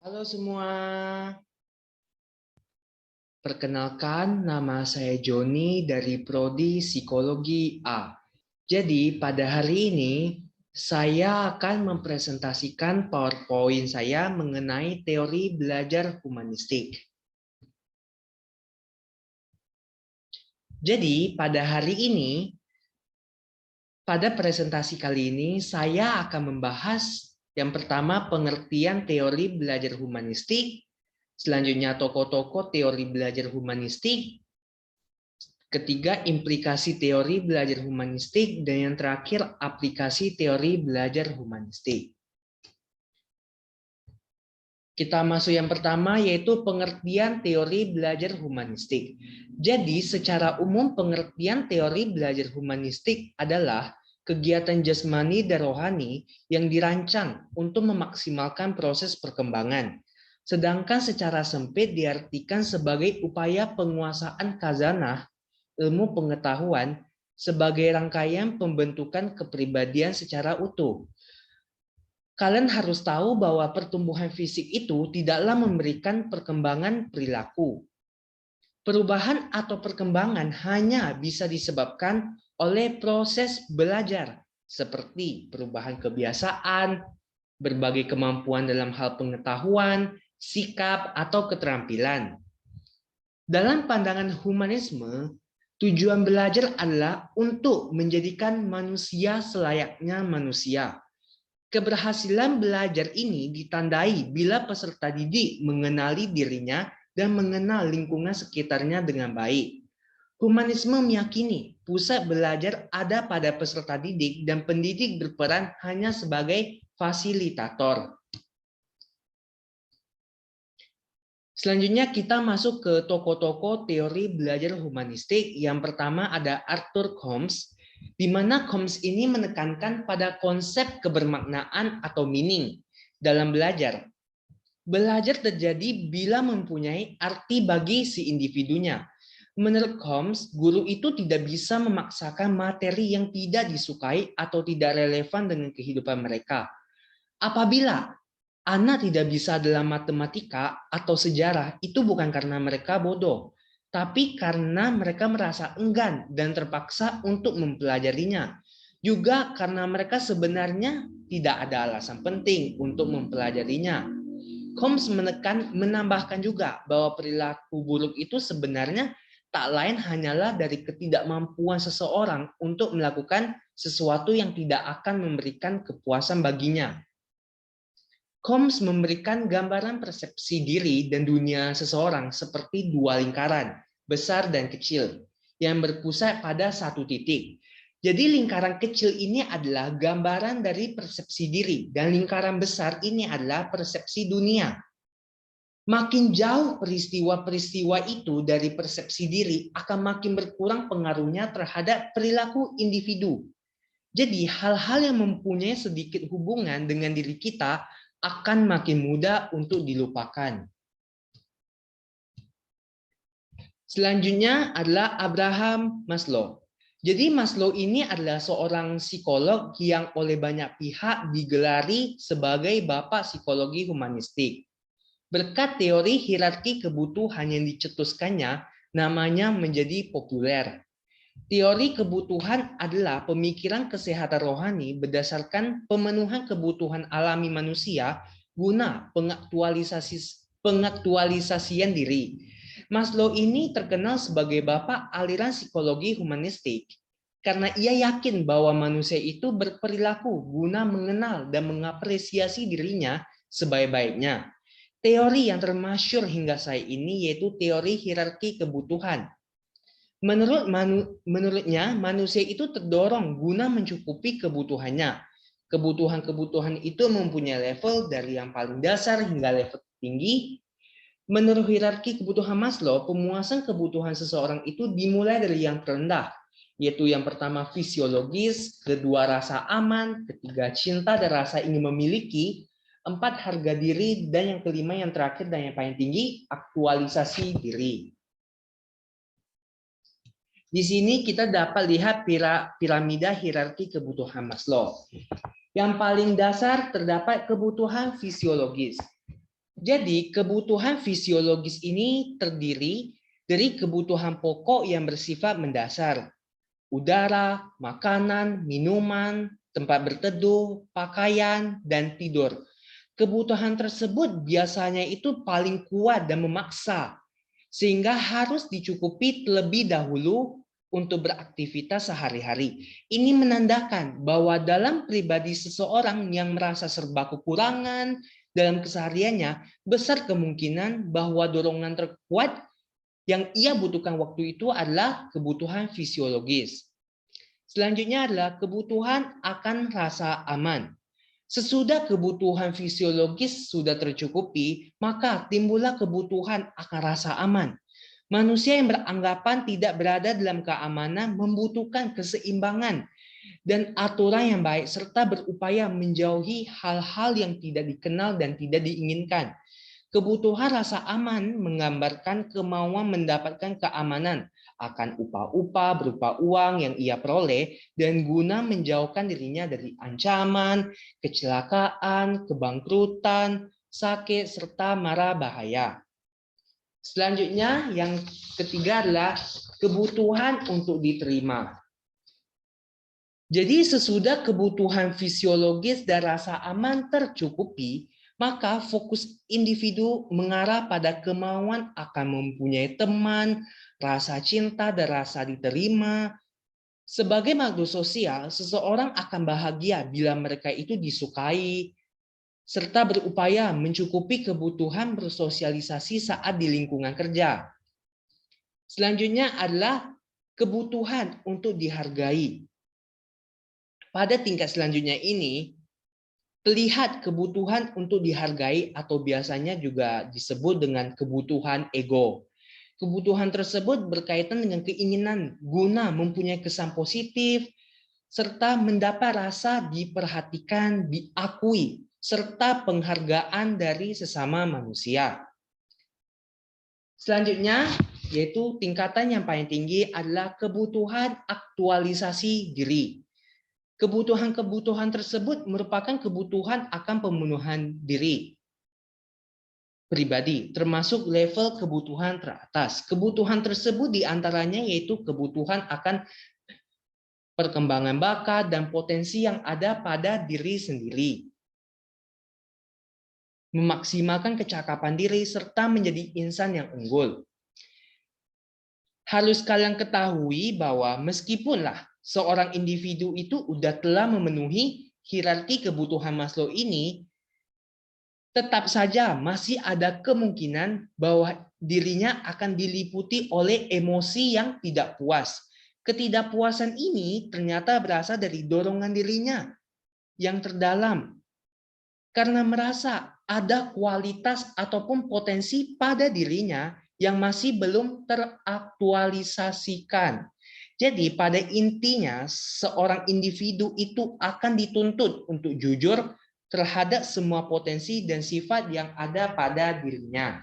Halo semua, perkenalkan nama saya Joni dari Prodi Psikologi A. Jadi pada hari ini saya akan mempresentasikan PowerPoint saya mengenai teori belajar humanistik. Jadi pada hari ini, pada presentasi kali ini saya akan membahas yang pertama pengertian teori belajar humanistik, selanjutnya tokoh-tokoh teori belajar humanistik, ketiga, implikasi teori belajar humanistik, dan yang terakhir, aplikasi teori belajar humanistik. Kita masuk yang pertama, yaitu pengertian teori belajar humanistik. Jadi, secara umum pengertian teori belajar humanistik adalah kegiatan jasmani dan rohani yang dirancang untuk memaksimalkan proses perkembangan. Sedangkan secara sempit diartikan sebagai upaya penguasaan khazanah ilmu pengetahuan sebagai rangkaian pembentukan kepribadian secara utuh. Kalian harus tahu bahwa pertumbuhan fisik itu tidaklah memberikan perkembangan perilaku. Perubahan atau perkembangan hanya bisa disebabkan oleh proses belajar, seperti perubahan kebiasaan, berbagai kemampuan dalam hal pengetahuan, sikap, atau keterampilan. Dalam pandangan humanisme, tujuan belajar adalah untuk menjadikan manusia selayaknya manusia. Keberhasilan belajar ini ditandai bila peserta didik mengenali dirinya dan mengenal lingkungan sekitarnya dengan baik. Humanisme meyakini pusat belajar ada pada peserta didik dan pendidik berperan hanya sebagai fasilitator. Selanjutnya kita masuk ke tokoh-tokoh teori belajar humanistik. Yang pertama ada Arthur Combs, di mana Combs ini menekankan pada konsep kebermaknaan atau meaning dalam belajar. Belajar terjadi bila mempunyai arti bagi si individunya. Menurut Combs, guru itu tidak bisa memaksakan materi yang tidak disukai atau tidak relevan dengan kehidupan mereka. Apabila anak tidak bisa dalam matematika atau sejarah, itu bukan karena mereka bodoh, tapi karena mereka merasa enggan dan terpaksa untuk mempelajarinya. Juga karena mereka sebenarnya tidak ada alasan penting untuk mempelajarinya. Combs menambahkan juga bahwa perilaku buruk itu sebenarnya tak lain hanyalah dari ketidakmampuan seseorang untuk melakukan sesuatu yang tidak akan memberikan kepuasan baginya. Combs memberikan gambaran persepsi diri dan dunia seseorang seperti dua lingkaran, besar dan kecil, yang berpusat pada satu titik. Jadi lingkaran kecil ini adalah gambaran dari persepsi diri, dan lingkaran besar ini adalah persepsi dunia. Makin jauh peristiwa-peristiwa itu dari persepsi diri, akan makin berkurang pengaruhnya terhadap perilaku individu. Jadi hal-hal yang mempunyai sedikit hubungan dengan diri kita akan makin mudah untuk dilupakan. Selanjutnya adalah Abraham Maslow. Jadi Maslow ini adalah seorang psikolog yang oleh banyak pihak digelari sebagai bapak psikologi humanistik. Berkat teori hierarki kebutuhan yang dicetuskannya, namanya menjadi populer. Teori kebutuhan adalah pemikiran kesehatan rohani berdasarkan pemenuhan kebutuhan alami manusia guna pengaktualisasian diri. Maslow ini terkenal sebagai bapak aliran psikologi humanistik karena ia yakin bahwa manusia itu berperilaku guna mengenal dan mengapresiasi dirinya sebaik-baiknya. Teori yang termasyhur hingga saat ini yaitu teori hierarki kebutuhan. Menurutnya, manusia itu terdorong guna mencukupi kebutuhannya. Kebutuhan-kebutuhan itu mempunyai level dari yang paling dasar hingga level tinggi. Menurut hierarki kebutuhan Maslow, pemuasan kebutuhan seseorang itu dimulai dari yang terendah, yaitu yang pertama fisiologis, kedua rasa aman, ketiga cinta dan rasa ingin memiliki, empat harga diri, dan yang kelima yang terakhir dan yang paling tinggi, aktualisasi diri. Di sini kita dapat lihat piramida hierarki kebutuhan Maslow. Yang paling dasar terdapat kebutuhan fisiologis. Jadi kebutuhan fisiologis ini terdiri dari kebutuhan pokok yang bersifat mendasar. Udara, makanan, minuman, tempat berteduh, pakaian, dan tidur. Kebutuhan tersebut biasanya itu paling kuat dan memaksa, sehingga harus dicukupi terlebih dahulu untuk beraktivitas sehari-hari. Ini menandakan bahwa dalam pribadi seseorang yang merasa serba kekurangan dalam kesehariannya, besar kemungkinan bahwa dorongan terkuat yang ia butuhkan waktu itu adalah kebutuhan fisiologis. Selanjutnya adalah kebutuhan akan rasa aman. Sesudah kebutuhan fisiologis sudah tercukupi, maka timbullah kebutuhan akan rasa aman. Manusia yang beranggapan tidak berada dalam keamanan membutuhkan keseimbangan dan aturan yang baik serta berupaya menjauhi hal-hal yang tidak dikenal dan tidak diinginkan. Kebutuhan rasa aman menggambarkan kemauan mendapatkan keamanan akan upah-upah berupa uang yang ia peroleh dan guna menjauhkan dirinya dari ancaman, kecelakaan, kebangkrutan, sakit, serta mara bahaya. Selanjutnya, yang ketiga adalah kebutuhan untuk diterima. Jadi sesudah kebutuhan fisiologis dan rasa aman tercukupi, maka fokus individu mengarah pada kemauan akan mempunyai teman, rasa cinta dan rasa diterima. Sebagai makhluk sosial, seseorang akan bahagia bila mereka itu disukai, serta berupaya mencukupi kebutuhan bersosialisasi saat di lingkungan kerja. Selanjutnya adalah kebutuhan untuk dihargai. Pada tingkat selanjutnya ini, terlihat kebutuhan untuk dihargai atau biasanya juga disebut dengan kebutuhan ego. Kebutuhan tersebut berkaitan dengan keinginan guna mempunyai kesan positif, serta mendapat rasa diperhatikan, diakui, serta penghargaan dari sesama manusia. Selanjutnya, yaitu tingkatan yang paling tinggi adalah kebutuhan aktualisasi diri. Kebutuhan-kebutuhan tersebut merupakan kebutuhan akan pemenuhan diri pribadi, termasuk level kebutuhan teratas. Kebutuhan tersebut diantaranya yaitu kebutuhan akan perkembangan bakat dan potensi yang ada pada diri sendiri, memaksimalkan kecakapan diri, serta menjadi insan yang unggul. Harus kalian ketahui bahwa meskipunlah seorang individu itu telah memenuhi hierarki kebutuhan Maslow ini, tetap saja masih ada kemungkinan bahwa dirinya akan diliputi oleh emosi yang tidak puas. Ketidakpuasan ini ternyata berasal dari dorongan dirinya yang terdalam, karena merasa ada kualitas ataupun potensi pada dirinya yang masih belum teraktualisasikan. Jadi pada intinya seorang individu itu akan dituntut untuk jujur terhadap semua potensi dan sifat yang ada pada dirinya.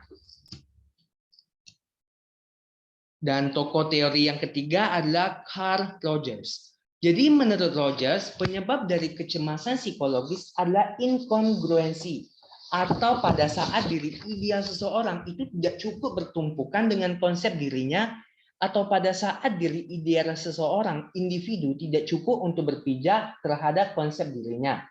Dan tokoh teori yang ketiga adalah Carl Rogers. Jadi menurut Rogers, penyebab dari kecemasan psikologis adalah inkongruensi, atau pada saat diri ideal seseorang itu tidak cukup bertumpukan dengan konsep dirinya, atau pada saat diri ideal seseorang individu tidak cukup untuk berpijak terhadap konsep dirinya.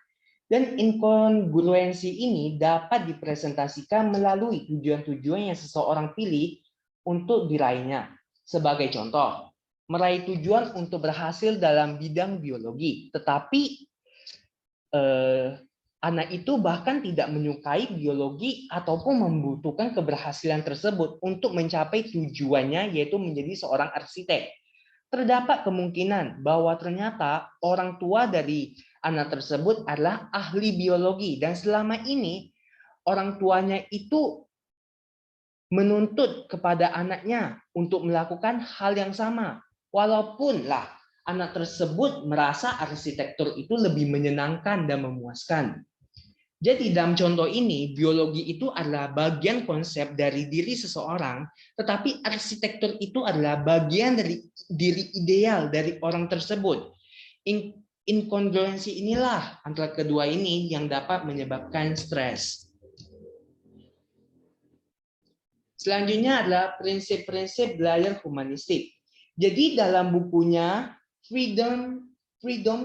Dan inkongruensi ini dapat dipresentasikan melalui tujuan-tujuan yang seseorang pilih untuk diraihnya. Sebagai contoh, meraih tujuan untuk berhasil dalam bidang biologi, tetapi anak itu bahkan tidak menyukai biologi ataupun membutuhkan keberhasilan tersebut untuk mencapai tujuannya, yaitu menjadi seorang arsitek. Terdapat kemungkinan bahwa ternyata orang tua dari anak tersebut adalah ahli biologi dan selama ini orang tuanya itu menuntut kepada anaknya untuk melakukan hal yang sama, walaupun lah anak tersebut merasa arsitektur itu lebih menyenangkan dan memuaskan. Jadi dalam contoh ini, biologi itu adalah bagian konsep dari diri seseorang, tetapi arsitektur itu adalah bagian dari diri ideal dari orang tersebut. Inkongruensi inilah antara kedua ini yang dapat menyebabkan stres. Selanjutnya adalah prinsip-prinsip belajar humanistik. Jadi dalam bukunya Freedom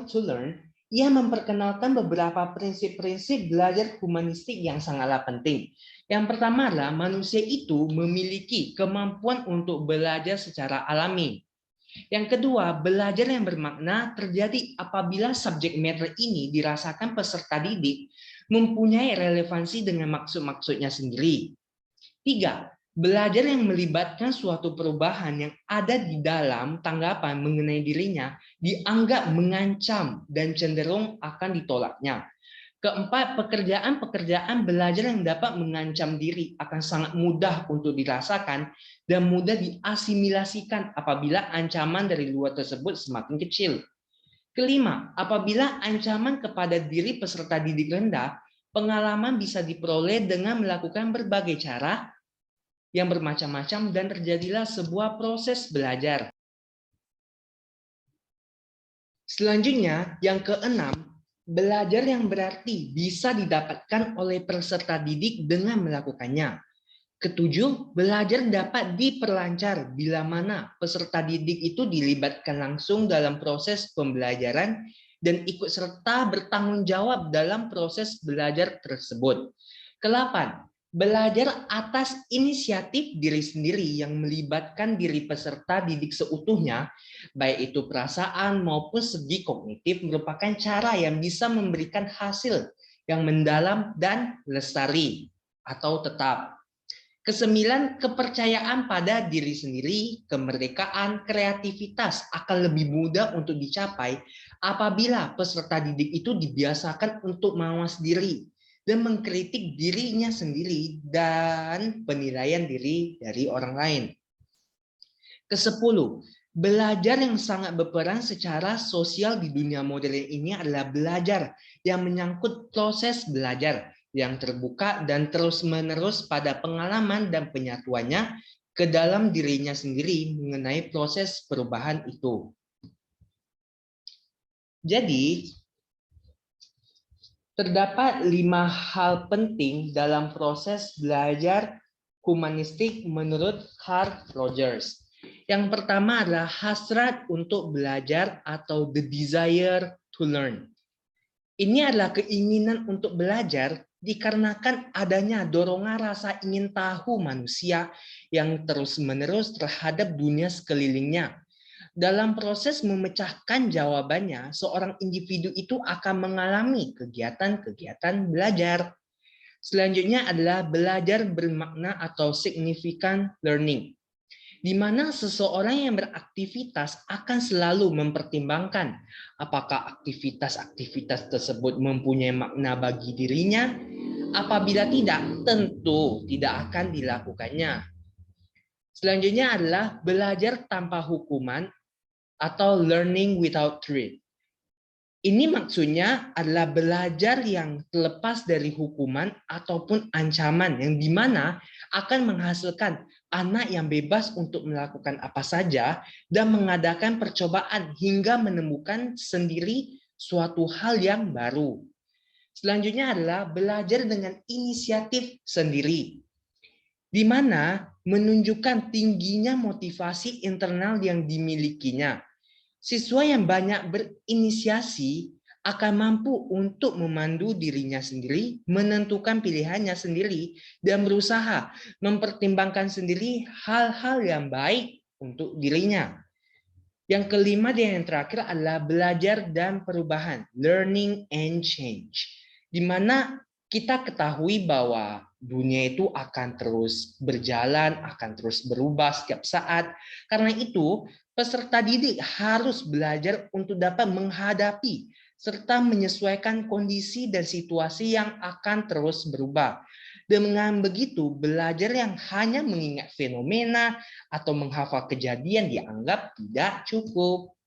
to Learn, ia memperkenalkan beberapa prinsip-prinsip belajar humanistik yang sangatlah penting. Yang pertama adalah manusia itu memiliki kemampuan untuk belajar secara alami. Yang kedua, belajar yang bermakna terjadi apabila subjek matter ini dirasakan peserta didik mempunyai relevansi dengan maksud-maksudnya sendiri. Tiga, belajar yang melibatkan suatu perubahan yang ada di dalam tanggapan mengenai dirinya dianggap mengancam dan cenderung akan ditolaknya. Keempat, pekerjaan-pekerjaan belajar yang dapat mengancam diri akan sangat mudah untuk dirasakan dan mudah diasimilasikan apabila ancaman dari luar tersebut semakin kecil. Kelima, apabila ancaman kepada diri peserta didik rendah, pengalaman bisa diperoleh dengan melakukan berbagai cara yang bermacam-macam dan terjadilah sebuah proses belajar. Selanjutnya, yang keenam, belajar yang berarti bisa didapatkan oleh peserta didik dengan melakukannya. Ketujuh, belajar dapat diperlancar bila mana peserta didik itu dilibatkan langsung dalam proses pembelajaran dan ikut serta bertanggung jawab dalam proses belajar tersebut. Kedelapan, belajar atas inisiatif diri sendiri yang melibatkan diri peserta didik seutuhnya, baik itu perasaan maupun segi kognitif, merupakan cara yang bisa memberikan hasil yang mendalam dan lestari atau tetap. Kesembilan, kepercayaan pada diri sendiri, kemerdekaan, kreativitas akan lebih mudah untuk dicapai apabila peserta didik itu dibiasakan untuk mawas diri dan mengkritik dirinya sendiri dan penilaian diri dari orang lain. Kesepuluh, belajar yang sangat berperan secara sosial di dunia modern ini adalah belajar yang menyangkut proses belajar yang terbuka dan terus-menerus pada pengalaman dan penyatuannya ke dalam dirinya sendiri mengenai proses perubahan itu. Jadi, terdapat 5 hal penting dalam proses belajar humanistik menurut Carl Rogers. Yang pertama adalah hasrat untuk belajar atau the desire to learn. Ini adalah keinginan untuk belajar dikarenakan adanya dorongan rasa ingin tahu manusia yang terus-menerus terhadap dunia sekelilingnya. Dalam proses memecahkan jawabannya, seorang individu itu akan mengalami kegiatan-kegiatan belajar. Selanjutnya adalah belajar bermakna atau significant learning, di mana seseorang yang beraktivitas akan selalu mempertimbangkan apakah aktivitas-aktivitas tersebut mempunyai makna bagi dirinya. Apabila tidak, tentu tidak akan dilakukannya. Selanjutnya adalah belajar tanpa hukuman atau learning without threat. Ini maksudnya adalah belajar yang terlepas dari hukuman ataupun ancaman yang dimana akan menghasilkan anak yang bebas untuk melakukan apa saja dan mengadakan percobaan hingga menemukan sendiri suatu hal yang baru. Selanjutnya adalah belajar dengan inisiatif sendiri, di mana menunjukkan tingginya motivasi internal yang dimilikinya. Siswa yang banyak berinisiasi akan mampu untuk memandu dirinya sendiri, menentukan pilihannya sendiri, dan berusaha mempertimbangkan sendiri hal-hal yang baik untuk dirinya. Yang kelima dan yang terakhir adalah belajar dan perubahan, learning and change, di mana kita ketahui bahwa dunia itu akan terus berjalan, akan terus berubah setiap saat. Karena itu, peserta didik harus belajar untuk dapat menghadapi serta menyesuaikan kondisi dan situasi yang akan terus berubah. Dengan begitu, belajar yang hanya mengingat fenomena atau menghafal kejadian dianggap tidak cukup.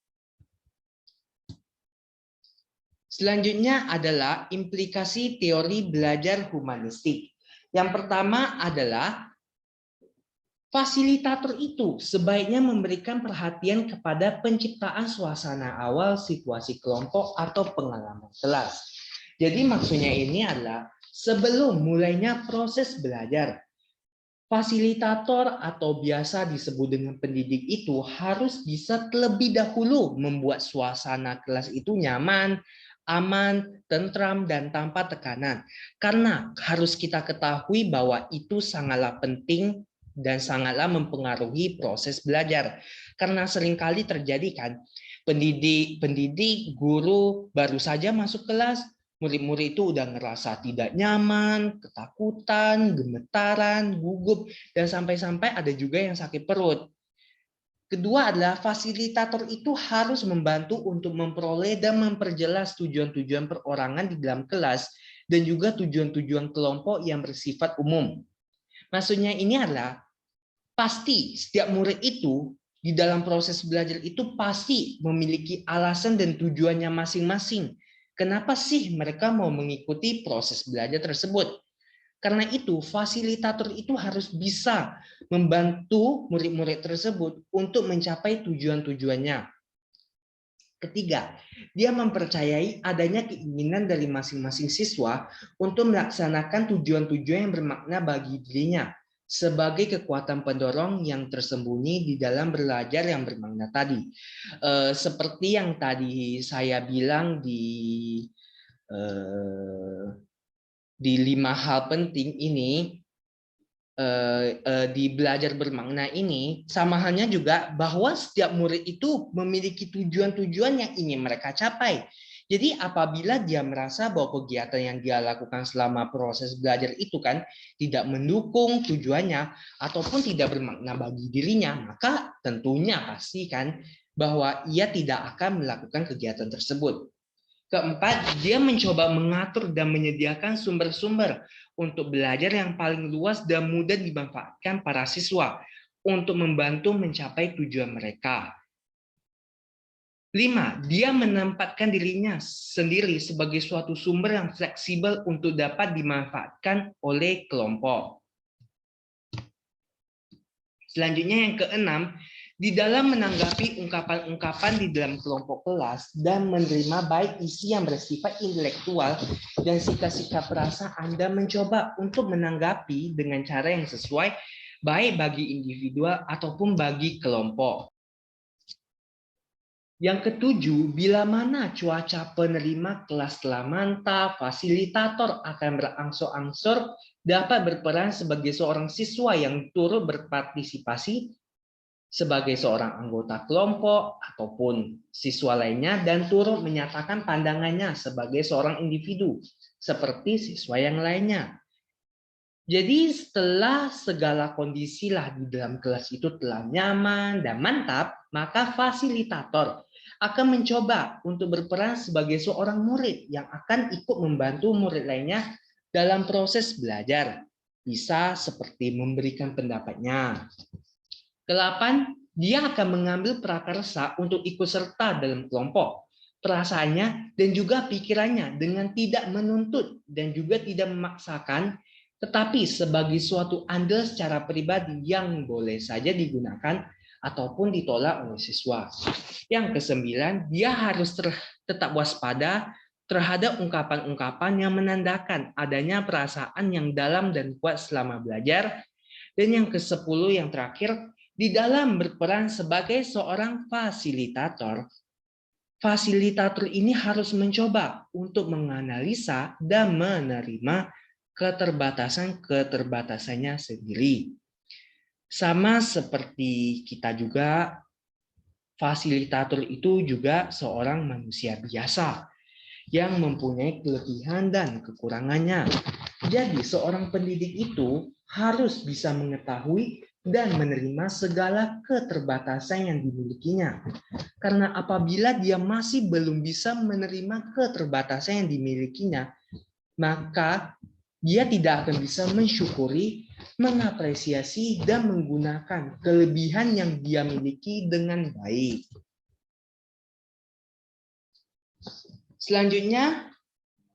Selanjutnya adalah implikasi teori belajar humanistik. Yang pertama adalah fasilitator itu sebaiknya memberikan perhatian kepada penciptaan suasana awal situasi kelompok atau pengalaman kelas. Jadi maksudnya ini adalah sebelum mulainya proses belajar, Fasilitator atau biasa disebut dengan pendidik itu harus bisa terlebih dahulu membuat suasana kelas itu nyaman, aman, tentram, dan tanpa tekanan. Karena harus kita ketahui bahwa itu sangatlah penting dan sangatlah mempengaruhi proses belajar. Karena seringkali terjadi kan, pendidik, guru baru saja masuk kelas, murid-murid itu udah ngerasa tidak nyaman, ketakutan, gemetaran, gugup, dan sampai-sampai ada juga yang sakit perut. Kedua adalah fasilitator itu harus membantu untuk memperoleh dan memperjelas tujuan-tujuan perorangan di dalam kelas dan juga tujuan-tujuan kelompok yang bersifat umum. Maksudnya ini adalah pasti setiap murid itu di dalam proses belajar itu pasti memiliki alasan dan tujuannya masing-masing. Kenapa sih mereka mau mengikuti proses belajar tersebut? Karena itu, fasilitator itu harus bisa membantu murid-murid tersebut untuk mencapai tujuan-tujuannya. Ketiga, dia mempercayai adanya keinginan dari masing-masing siswa untuk melaksanakan tujuan-tujuan yang bermakna bagi dirinya sebagai kekuatan pendorong yang tersembunyi di dalam belajar yang bermakna tadi. Seperti yang tadi saya bilang di 5 hal penting ini, di belajar bermakna ini, sama halnya juga bahwa setiap murid itu memiliki tujuan-tujuan yang ingin mereka capai. Jadi apabila dia merasa bahwa kegiatan yang dia lakukan selama proses belajar itu kan tidak mendukung tujuannya ataupun tidak bermakna bagi dirinya, maka tentunya pasti kan bahwa ia tidak akan melakukan kegiatan tersebut. Keempat, dia mencoba mengatur dan menyediakan sumber-sumber untuk belajar yang paling luas dan mudah dimanfaatkan para siswa untuk membantu mencapai tujuan mereka. 5. Dia menempatkan dirinya sendiri sebagai suatu sumber yang fleksibel untuk dapat dimanfaatkan oleh kelompok. Selanjutnya yang keenam, di dalam menanggapi ungkapan-ungkapan di dalam kelompok kelas dan menerima baik isi yang bersifat intelektual dan sikap-sikap rasa Anda mencoba untuk menanggapi dengan cara yang sesuai baik bagi individual ataupun bagi kelompok. Yang ketujuh, bila mana cuaca penerima kelas telah mantap, fasilitator akan berangsur-angsur dapat berperan sebagai seorang siswa yang turut berpartisipasi sebagai seorang anggota kelompok ataupun siswa lainnya dan turut menyatakan pandangannya sebagai seorang individu seperti siswa yang lainnya. Jadi setelah segala kondisi lah di dalam kelas itu telah nyaman dan mantap, maka fasilitator akan mencoba untuk berperan sebagai seorang murid yang akan ikut membantu murid lainnya dalam proses belajar. Bisa seperti memberikan pendapatnya. Kedelapan, dia akan mengambil prakarsa untuk ikut serta dalam kelompok. Perasaannya dan juga pikirannya dengan tidak menuntut dan juga tidak memaksakan, tetapi sebagai suatu andil secara pribadi yang boleh saja digunakan ataupun ditolak oleh siswa. Yang kesembilan, dia harus tetap waspada terhadap ungkapan-ungkapan yang menandakan adanya perasaan yang dalam dan kuat selama belajar. Dan yang kesepuluh yang terakhir, di dalam berperan sebagai seorang fasilitator, fasilitator ini harus mencoba untuk menganalisa dan menerima keterbatasan-keterbatasannya sendiri. Sama seperti kita juga, fasilitator itu juga seorang manusia biasa yang mempunyai kelebihan dan kekurangannya. Jadi seorang pendidik itu harus bisa mengetahui dan menerima segala keterbatasan yang dimilikinya. Karena apabila dia masih belum bisa menerima keterbatasan yang dimilikinya, maka dia tidak akan bisa mensyukuri, mengapresiasi, dan menggunakan kelebihan yang dia miliki dengan baik. Selanjutnya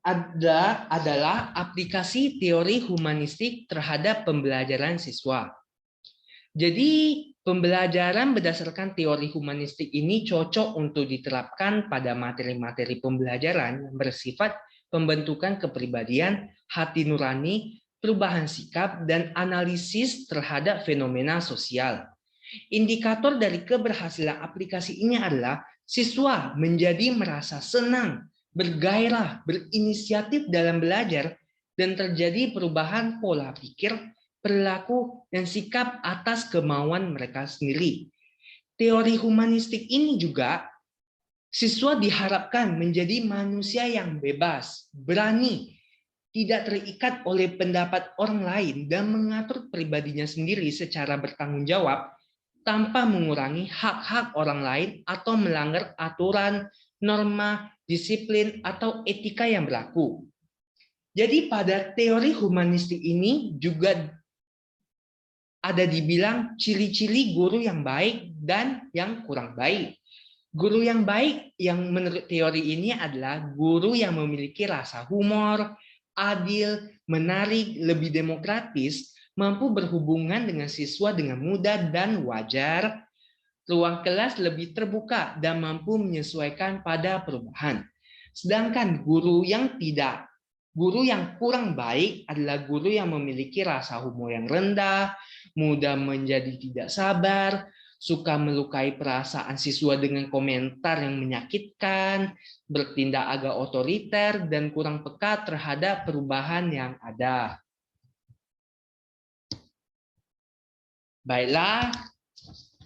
adalah aplikasi teori humanistik terhadap pembelajaran siswa. Jadi pembelajaran berdasarkan teori humanistik ini cocok untuk diterapkan pada materi-materi pembelajaran yang bersifat pembentukan kepribadian, hati nurani, perubahan sikap, dan analisis terhadap fenomena sosial. Indikator dari keberhasilan aplikasi ini adalah siswa menjadi merasa senang, bergairah, berinisiatif dalam belajar, dan terjadi perubahan pola pikir, perilaku, dan sikap atas kemauan mereka sendiri. Teori humanistik ini juga siswa diharapkan menjadi manusia yang bebas, berani, tidak terikat oleh pendapat orang lain, dan mengatur pribadinya sendiri secara bertanggung jawab tanpa mengurangi hak-hak orang lain atau melanggar aturan, norma, disiplin, atau etika yang berlaku. Jadi pada teori humanistik ini juga ada dibilang ciri-ciri guru yang baik dan yang kurang baik. Guru yang baik yang menurut teori ini adalah guru yang memiliki rasa humor, adil, menarik, lebih demokratis, mampu berhubungan dengan siswa dengan mudah dan wajar, ruang kelas lebih terbuka dan mampu menyesuaikan pada perubahan. Sedangkan guru yang kurang baik adalah guru yang memiliki rasa humor yang rendah, mudah menjadi tidak sabar, suka melukai perasaan siswa dengan komentar yang menyakitkan, bertindak agak otoriter, dan kurang peka terhadap perubahan yang ada. Baiklah,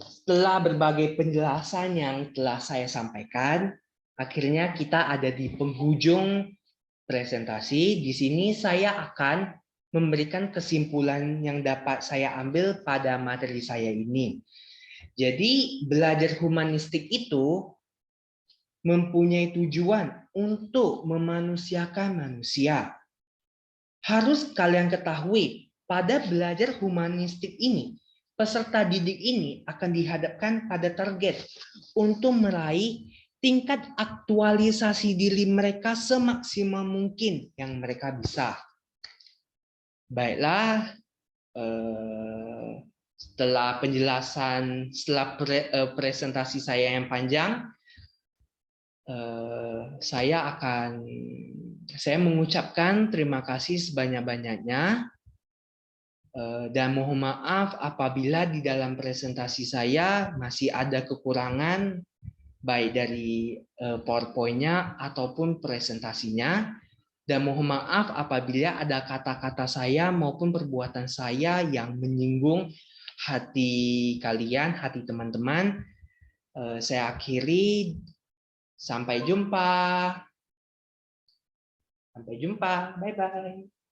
setelah berbagai penjelasan yang telah saya sampaikan, akhirnya kita ada di penghujung presentasi. Di sini saya akan memberikan kesimpulan yang dapat saya ambil pada materi saya ini. Jadi belajar humanistik itu mempunyai tujuan untuk memanusiakan manusia. Harus kalian ketahui, pada belajar humanistik ini, peserta didik ini akan dihadapkan pada target untuk meraih tingkat aktualisasi diri mereka semaksimal mungkin yang mereka bisa. Baiklah, setelah presentasi saya yang panjang, saya mengucapkan terima kasih sebanyak-banyaknya dan mohon maaf apabila di dalam presentasi saya masih ada kekurangan baik dari PowerPoint-nya ataupun presentasinya, dan mohon maaf apabila ada kata-kata saya maupun perbuatan saya yang menyinggung hati kalian, hati teman-teman. Saya akhiri. Sampai jumpa. Bye-bye.